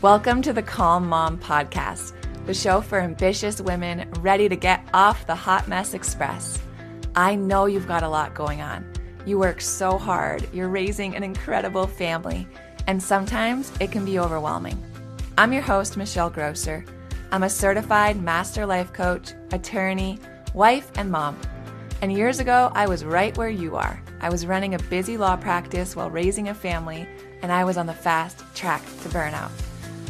Welcome to the Calm Mom Podcast, the show for ambitious women ready to get off the hot mess express. I know you've got a lot going on. You work so hard, you're raising an incredible family, and sometimes it can be overwhelming. I'm your host, Michelle Grosser. I'm a certified master life coach, attorney, wife, and mom. And years ago, I was right where you are. I was running a busy law practice while raising a family, and I was on the fast track to burnout.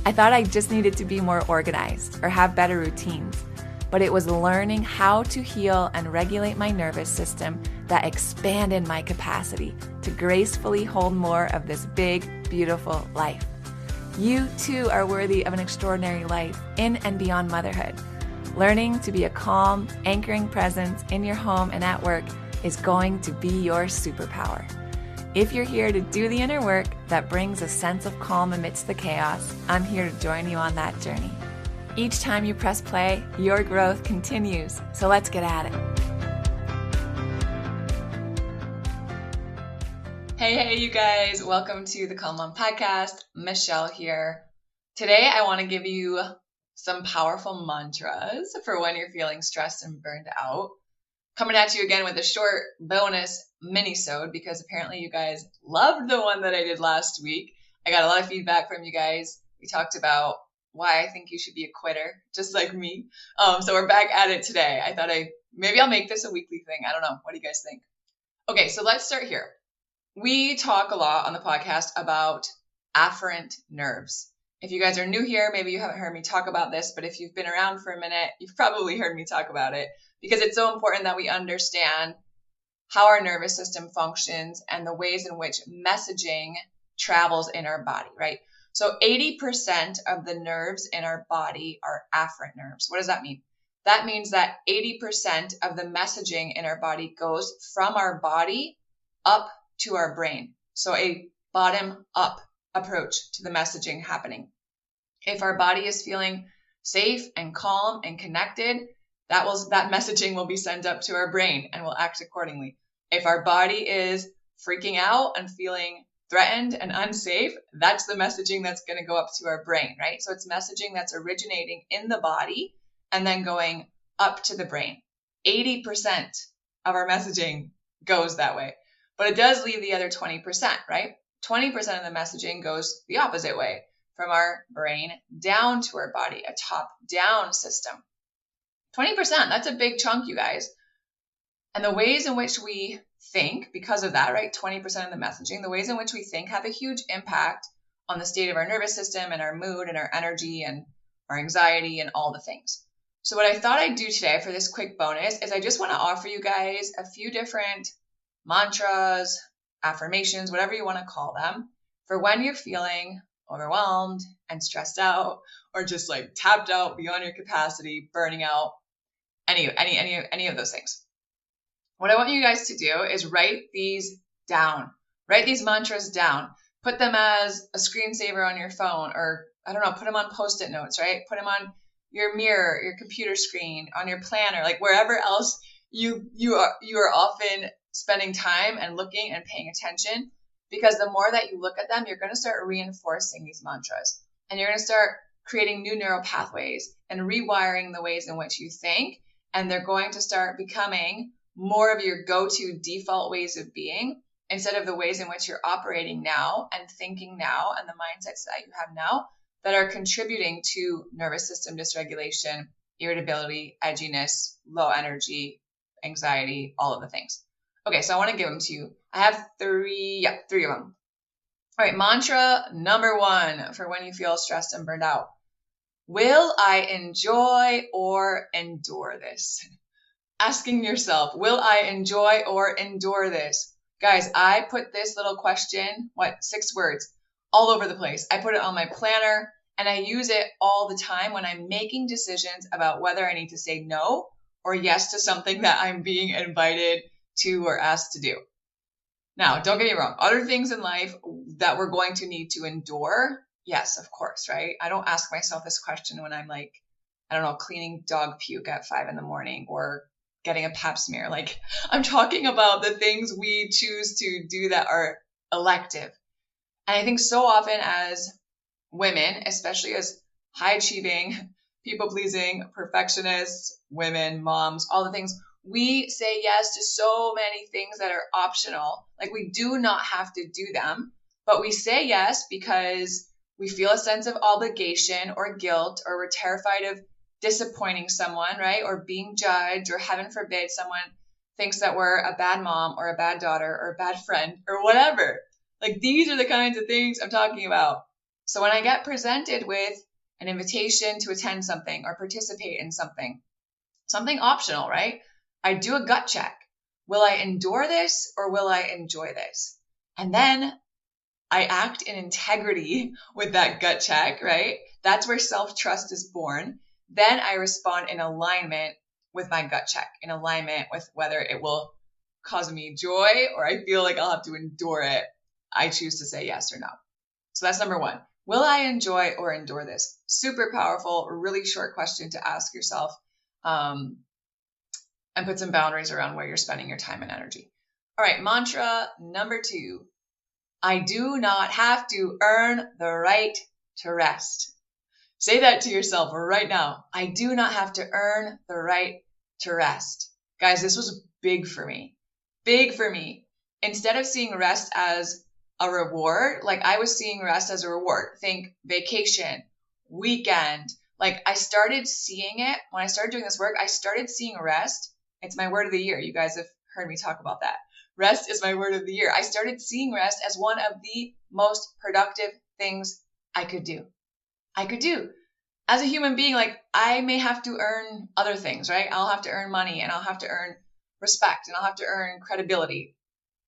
I thought I just needed to be more organized or have better routines, but it was learning how to heal and regulate my nervous system that expanded my capacity to gracefully hold more of this big, beautiful life. You too are worthy of an extraordinary life in and beyond motherhood. Learning to be a calm, anchoring presence in your home and at work is going to be your superpower. If you're here to do the inner work that brings a sense of calm amidst the chaos, I'm here to join you on that journey. Each time you press play, your growth continues. So let's get at it. Hey, you guys. Welcome to the Calm Mom Podcast. Michelle here. Today, I want to give you some powerful mantras for when you're feeling stressed and burned out. Coming at you again with a short bonus mini-sode because apparently you guys loved the one that I did last week. I got a lot of feedback from you guys. We talked about why I think you should be a quitter, just like me. So we're back at it today. I thought maybe I'll make this a weekly thing. I don't know. What do you guys think? Okay, so let's start here. We talk a lot on the podcast about afferent nerves. If you guys are new here, maybe you haven't heard me talk about this, but if you've been around for a minute, you've probably heard me talk about it because it's so important that we understand how our nervous system functions and the ways in which messaging travels in our body, right? So 80% of the nerves in our body are afferent nerves. What does that mean? That means that 80% of the messaging in our body goes from our body up to our brain. So a bottom up approach to the messaging happening. If our body is feeling safe and calm and connected, that messaging will be sent up to our brain and we'll act accordingly. If our body is freaking out and feeling threatened and unsafe, that's the messaging that's going to go up to our brain, right? So it's messaging that's originating in the body and then going up to the brain. 80% of our messaging goes that way, but it does leave the other 20%, right? 20% of the messaging goes the opposite way, from our brain down to our body, a top-down system. 20%, that's a big chunk, you guys. And the ways in which we think, because of that, right, 20% of the messaging, the ways in which we think have a huge impact on the state of our nervous system and our mood and our energy and our anxiety and all the things. So what I thought I'd do today for this quick bonus is I just want to offer you guys a few different mantras, affirmations, whatever you want to call them, for when you're feeling overwhelmed and stressed out or just like tapped out beyond your capacity, burning out, any of those things. What I want you guys to do is write these down. Write these mantras down. Put them as a screensaver on your phone or, I don't know, put them on Post-it notes, right? Put them on your mirror, your computer screen, on your planner, like wherever else you are often spending time and looking and paying attention, because the more that you look at them, you're going to start reinforcing these mantras and you're going to start creating new neural pathways and rewiring the ways in which you think. And they're going to start becoming more of your go-to default ways of being instead of the ways in which you're operating now and thinking now and the mindsets that you have now that are contributing to nervous system dysregulation, irritability, edginess, low energy, anxiety, all of the things. Okay, so I want to give them to you. I have three of them. All right, mantra number 1 for when you feel stressed and burned out. Will I enjoy or endure this? Asking yourself, will I enjoy or endure this? Guys, I put this little question, 6 words, all over the place. I put it on my planner and I use it all the time when I'm making decisions about whether I need to say no or yes to something that I'm being invited to or asked to do. Now, don't get me wrong. Other things in life that we're going to need to endure, yes, of course, right? I don't ask myself this question when I'm like, I don't know, cleaning dog puke at 5 a.m. or getting a pap smear. Like, I'm talking about the things we choose to do that are elective. And I think so often as women, especially as high achieving, people pleasing, perfectionists, women, moms, all the things, we say yes to so many things that are optional. Like we do not have to do them, but we say yes because we feel a sense of obligation or guilt, or we're terrified of disappointing someone, right? Or being judged, or heaven forbid, someone thinks that we're a bad mom or a bad daughter or a bad friend or whatever. Like these are the kinds of things I'm talking about. So when I get presented with an invitation to attend something or participate in something optional, right? I do a gut check. Will I endure this or will I enjoy this? And then I act in integrity with that gut check, right? That's where self-trust is born. Then I respond in alignment with my gut check, in alignment with whether it will cause me joy or I feel like I'll have to endure it. I choose to say yes or no. So that's number one. Will I enjoy or endure this? Super powerful, really short question to ask yourself, and put some boundaries around where you're spending your time and energy. All right, mantra number 2. I do not have to earn the right to rest. Say that to yourself right now. I do not have to earn the right to rest. Guys, this was big for me. Big for me. Instead of seeing rest as a reward, like I was seeing rest as a reward. Think vacation, weekend. Like I started seeing it when I started doing this work. I started seeing rest. It's my word of the year. You guys have heard me talk about that. Rest is my word of the year. I started seeing rest as one of the most productive things I could do. As a human being, like I may have to earn other things, right? I'll have to earn money and I'll have to earn respect and I'll have to earn credibility,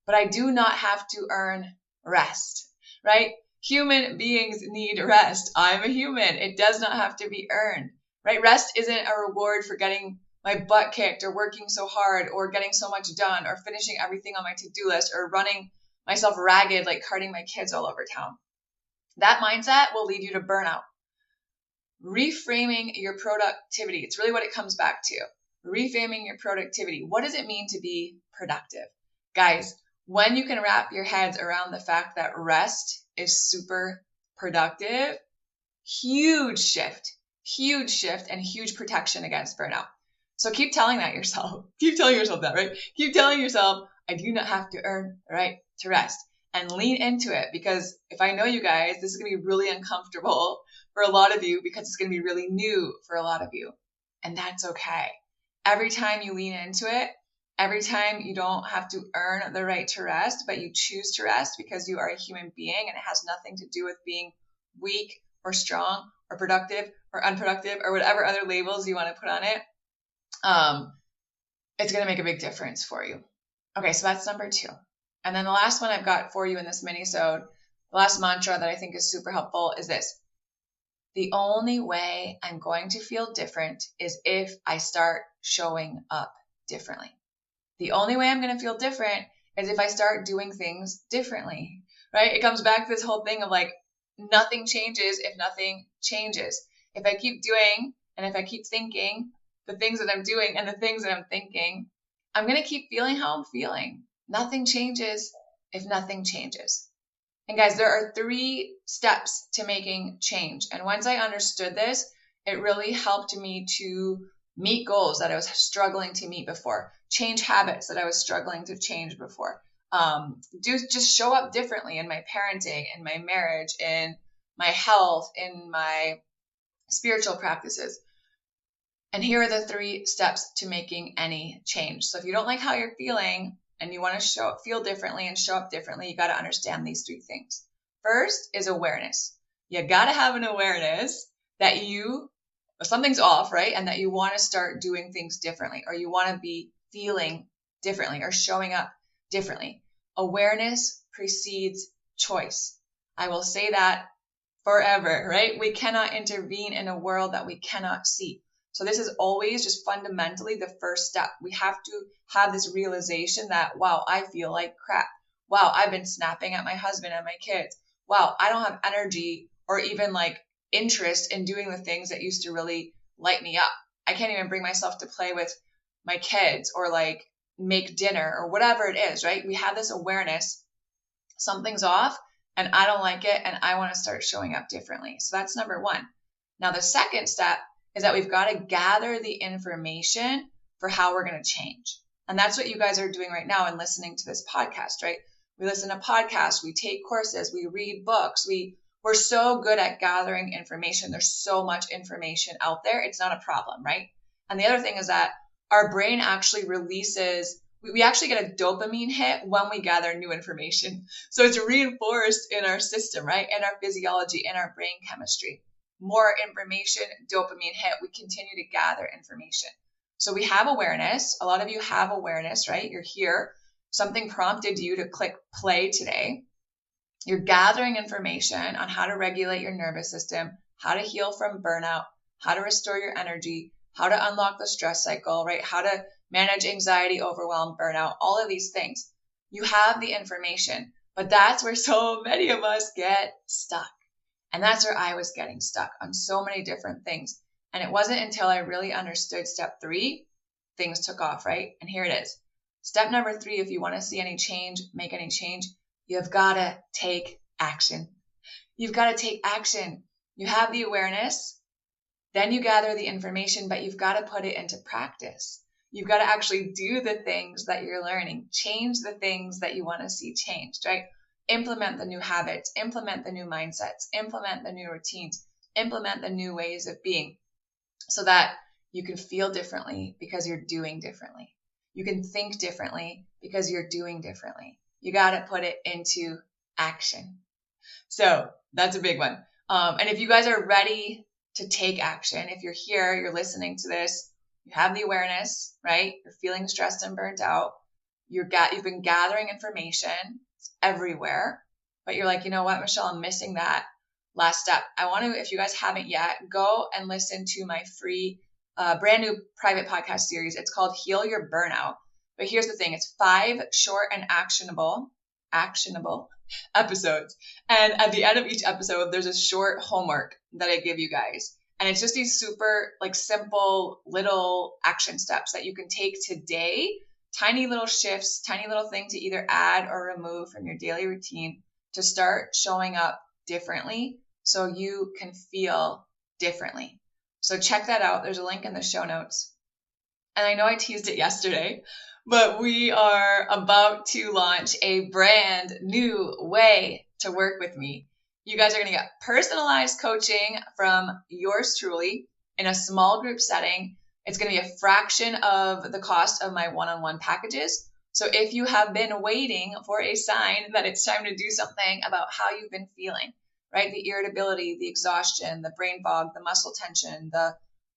but I do not have to earn rest, right? Human beings need rest. I'm a human. It does not have to be earned, right? Rest isn't a reward for getting my butt kicked or working so hard or getting so much done or finishing everything on my to-do list or running myself ragged, like carting my kids all over town. That mindset will lead you to burnout. Reframing your productivity. It's really what it comes back to. Reframing your productivity. What does it mean to be productive? Guys, when you can wrap your heads around the fact that rest is super productive, huge shift and huge protection against burnout. So keep telling that yourself. Keep telling yourself that, right? Keep telling yourself, I do not have to earn the right to rest. And lean into it, because if I know you guys, this is going to be really uncomfortable for a lot of you because it's going to be really new for a lot of you. And that's okay. Every time you lean into it, every time you don't have to earn the right to rest, but you choose to rest because you are a human being and it has nothing to do with being weak or strong or productive or unproductive or whatever other labels you want to put on it, it's going to make a big difference for you. Okay, so that's number 2. And then the last one I've got for you in this mini-sode, the last mantra that I think is super helpful is this. The only way I'm going to feel different is if I start showing up differently. The only way I'm going to feel different is if I start doing things differently, right? It comes back to this whole thing of like, nothing changes if nothing changes. If I keep doing and if I keep thinking the things that I'm doing and the things that I'm thinking, I'm going to keep feeling how I'm feeling. Nothing changes if nothing changes. And guys, there are 3 steps to making change. And once I understood this, it really helped me to meet goals that I was struggling to meet before, change habits that I was struggling to change before, just show up differently in my parenting, in my marriage, in my health, in my spiritual practices. And here are the 3 steps to making any change. So if you don't like how you're feeling and you want to feel differently and show up differently, you got to understand these 3 things. First is awareness. You got to have an awareness that something's off, right? And that you want to start doing things differently, or you want to be feeling differently or showing up differently. Awareness precedes choice. I will say that forever, right? We cannot intervene in a world that we cannot see. So this is always just fundamentally the first step. We have to have this realization that, wow, I feel like crap. Wow, I've been snapping at my husband and my kids. Wow, I don't have energy or even like interest in doing the things that used to really light me up. I can't even bring myself to play with my kids or like make dinner or whatever it is, right? We have this awareness, something's off, and I don't like it, and I want to start showing up differently. So that's number one. Now, the second step is that we've got to gather the information for how we're going to change. And that's what you guys are doing right now in listening to this podcast, right? We listen to podcasts, we take courses, we read books, we're so good at gathering information. There's so much information out there. It's not a problem, right? And the other thing is that our brain actually releases, we actually get a dopamine hit when we gather new information. So it's reinforced in our system, right? In our physiology, in our brain chemistry. More information, dopamine hit, we continue to gather information. So we have awareness. A lot of you have awareness, right? You're here. Something prompted you to click play today. You're gathering information on how to regulate your nervous system, how to heal from burnout, how to restore your energy, how to unlock the stress cycle, right? How to manage anxiety, overwhelm, burnout, all of these things. You have the information, but that's where so many of us get stuck. And that's where I was getting stuck on so many different things. And it wasn't until I really understood step 3, things took off, right? And here it is. Step number 3, if you want to see any change, make any change, you've got to take action. You've got to take action. You have the awareness, then you gather the information, but you've got to put it into practice. You've got to actually do the things that you're learning, change the things that you want to see changed, right? Implement the new habits, implement the new mindsets, implement the new routines, implement the new ways of being so that you can feel differently because you're doing differently. You can think differently because you're doing differently. You got to put it into action. So that's a big one. And if you guys are ready to take action, if you're here, you're listening to this, you have the awareness, right? You're feeling stressed and burnt out. You've been gathering information. It's everywhere. But you're like, you know what, Michelle, I'm missing that last step. I want to, if you guys haven't yet, go and listen to my free brand new private podcast series. It's called Heal Your Burnout. But here's the thing. It's 5 short and actionable episodes. And at the end of each episode, there's a short homework that I give you guys. And it's just these super simple little action steps that you can take today. Tiny little shifts, tiny little things to either add or remove from your daily routine to start showing up differently so you can feel differently. So check that out. There's a link in the show notes. And I know I teased it yesterday, but we are about to launch a brand new way to work with me. You guys are going to get personalized coaching from yours truly in a small group setting. It's going to be a fraction of the cost of my one-on-one packages. So if you have been waiting for a sign that it's time to do something about how you've been feeling, right? The irritability, the exhaustion, the brain fog, the muscle tension, the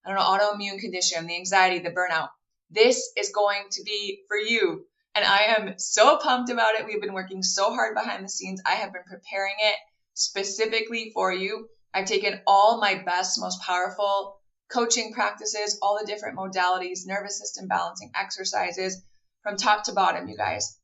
autoimmune condition, the anxiety, the burnout. This is going to be for you. And I am so pumped about it. We've been working so hard behind the scenes. I have been preparing it specifically for you. I've taken all my best, most powerful coaching practices, all the different modalities, nervous system balancing exercises from top to bottom, you guys,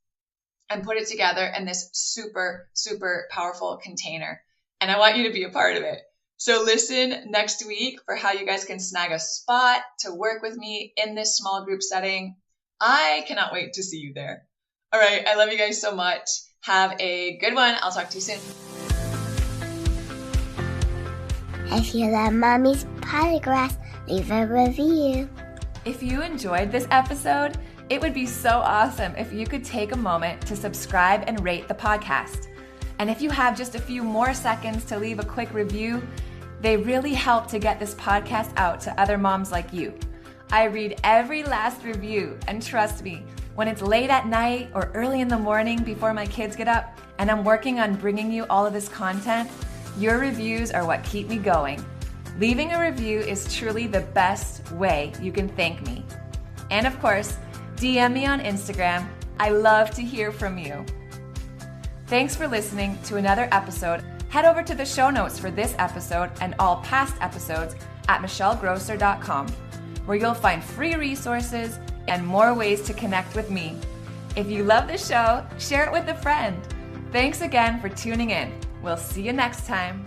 and put it together in this super, super powerful container. And I want you to be a part of it. So listen next week for how you guys can snag a spot to work with me in this small group setting. I cannot wait to see you there. All right. I love you guys so much. Have a good one. I'll talk to you soon. If you love Mommy's Podcast, leave a review. If you enjoyed this episode, it would be so awesome if you could take a moment to subscribe and rate the podcast. And if you have just a few more seconds to leave a quick review, they really help to get this podcast out to other moms like you. I read every last review, and trust me, when it's late at night or early in the morning before my kids get up and I'm working on bringing you all of this content, your reviews are what keep me going. Leaving a review is truly the best way you can thank me. And of course, DM me on Instagram. I love to hear from you. Thanks for listening to another episode. Head over to the show notes for this episode and all past episodes at michellegrosser.com, where you'll find free resources and more ways to connect with me. If you love the show, share it with a friend. Thanks again for tuning in. We'll see you next time.